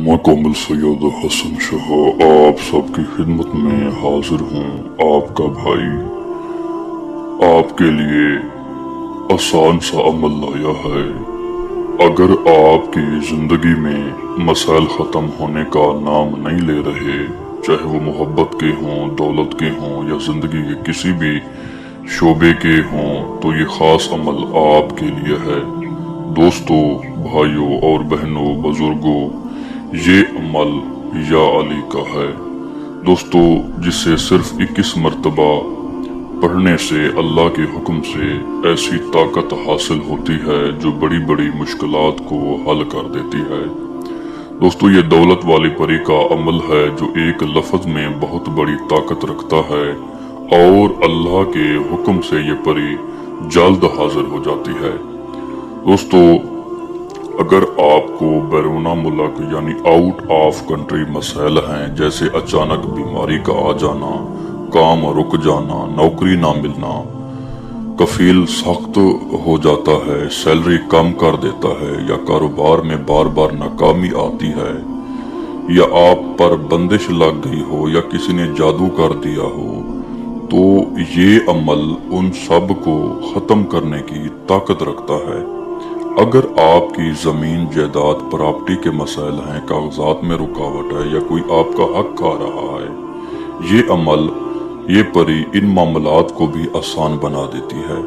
मैं कामिल सैयद हसन शाह आप सबकी खिदमत में हाजिर हूँ। आपका भाई आपके लिए आसान सा अमल लाया है। अगर आपकी जिंदगी में मसाइल ख़त्म होने का नाम नहीं ले रहे, चाहे वो मोहब्बत के हों, दौलत के हों या ज़िंदगी के किसी भी शोबे के हों, तो ये ख़ास अमल आपके लिए है। दोस्तों, भाइयों और बहनों, बुजुर्गों, ये अमल या अली का है। दोस्तों, जिसे सिर्फ 21 मरतबा पढ़ने से अल्लाह के हुक्म से ऐसी ताकत हासिल होती है जो बड़ी बड़ी मुश्किलात को हल कर देती है। दोस्तों, ये दौलत वाली परी का अमल है जो एक लफ्ज में बहुत बड़ी ताकत रखता है और अल्लाह के हुक्म से ये परी जल्द हाजिर हो जाती है। दोस्तों, अगर आपको बैरूना मुल्क यानी आउट ऑफ कंट्री मसाइल हैं, जैसे अचानक बीमारी का आ जाना, काम रुक जाना, नौकरी ना मिलना, कफील सख्त हो जाता है, सैलरी कम कर देता है, या कारोबार में बार बार नाकामी आती है, या आप पर बंदिश लग गई हो, या किसी ने जादू कर दिया हो, तो ये अमल उन सब को ख़त्म करने की ताकत रखता है। अगर आपकी ज़मीन जायदाद प्रॉपर्टी के मसाइल हैं, कागजात में रुकावट है, या कोई आपका हक खा रहा है, ये अमल, ये परी इन मामलात को भी आसान बना देती है।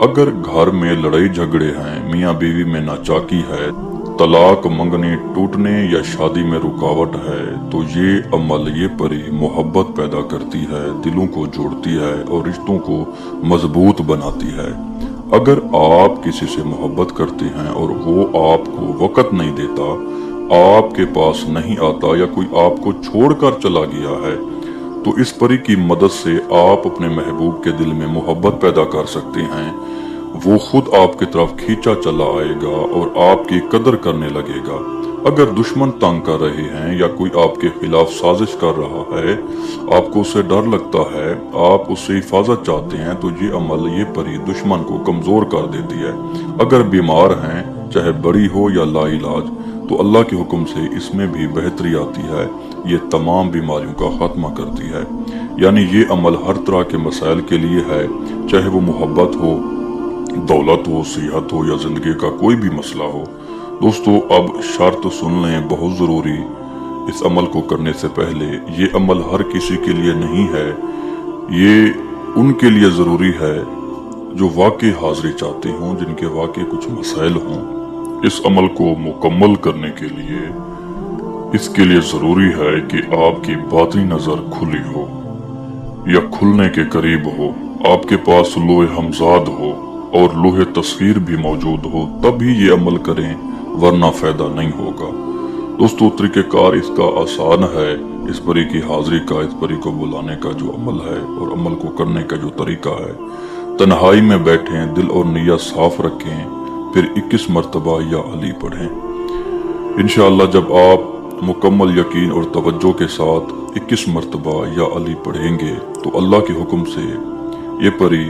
अगर घर में लड़ाई झगड़े हैं, मियाँ बीवी में नाचाकी है, तलाक मंगने टूटने या शादी में रुकावट है, तो ये अमल, ये परी मोहब्बत पैदा करती है, दिलों को जोड़ती है और रिश्तों को मजबूत बनाती है। अगर आप किसी से मोहब्बत करते हैं और वो आपको वक़्त नहीं देता, आपके पास नहीं आता, या कोई आपको छोड़कर चला गया है, तो इस परी की मदद से आप अपने महबूब के दिल में मोहब्बत पैदा कर सकते हैं। वो खुद आपकी तरफ खींचा चला आएगा और आपकी कदर करने लगेगा। अगर दुश्मन तंग कर रहे हैं या कोई आपके खिलाफ साजिश कर रहा है, आपको उससे डर लगता है, आप उससे हिफाजत चाहते हैं, तो ये अमल, ये परी दुश्मन को कमज़ोर कर देती है। अगर बीमार हैं, चाहे बड़ी हो या लाइलाज, तो अल्लाह के हुक्म से इसमें भी बेहतरी आती है। ये तमाम बीमारियों का खात्मा करती है। यानी ये अमल हर तरह के मसाइल के लिए है, चाहे वो मोहब्बत हो, दौलत हो, सेहत हो या ज़िंदगी का कोई भी मसला हो। दोस्तों, अब शर्त सुन लें, बहुत ज़रूरी। इस अमल को करने से पहले, ये अमल हर किसी के लिए नहीं है, ये उनके लिए ज़रूरी है जो वाकई हाज़िरी चाहते हों, जिनके वाकई कुछ मसाइल हों। इस अमल को मुकम्मल करने के लिए, इसके लिए ज़रूरी है कि आपकी बातिनी नज़र खुली हो या खुलने के करीब हो, आपके पास लोहे हमजाद हो और लोहे तस्वीर भी मौजूद हो, तभी ये अमल करें, वरना फ़ायदा नहीं होगा। दोस्तों, तरीक़ेकार इसका आसान है। इस परी की हाज़िरी का, इस परी को बुलाने का जो अमल है और अमल को करने का जो तरीका है, तन्हाई में बैठें, दिल और नियत साफ रखें, फिर 21 मरतबा या अली पढ़ें। इंशाअल्लाह जब आप मुकम्मल यकीन और तवज्जो के साथ 21 मरतबा या अली पढ़ेंगे, तो अल्लाह के हुक्म से ये परी,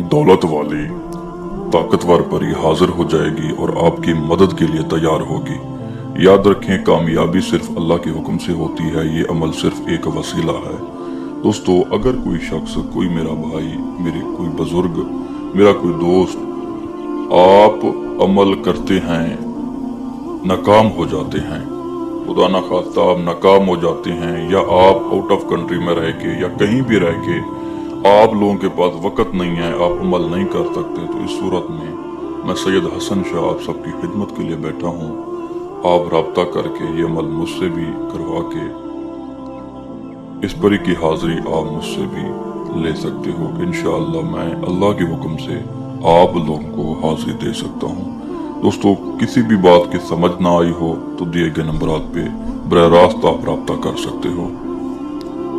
दौलत वाली ताकतवर परी हाजिर हो जाएगी और आपकी मदद के लिए तैयार होगी। याद रखें, कामयाबी सिर्फ अल्लाह के हुक्म से होती है, ये अमल सिर्फ एक वसीला है। दोस्तों, अगर कोई शख्स, कोई मेरा भाई, मेरे कोई बुजुर्ग, मेरा कोई दोस्त, आप अमल करते हैं, नाकाम हो जाते हैं, खुदा ना खास्ता आप नाकाम हो जाते हैं, या आप आउट ऑफ कंट्री में रह के या कहीं भी रह के आप लोगों के पास वक़्त नहीं है, आप अमल नहीं कर सकते, तो इस सूरत में मैं सैयद हसन शाह आप सबकी खिदमत के लिए बैठा हूँ। आप राब्ता करके ये अमल मुझसे भी करवा के इस परी की हाज़िरी आप मुझसे भी ले सकते हो। इंशाअल्लाह मैं अल्लाह के हुक्म से आप लोगों को हाज़िरी दे सकता हूँ। दोस्तों, किसी भी बात की समझ ना आई हो तो दिए गए नंबरात पे बराह रास्त आप राब्ता कर सकते हो।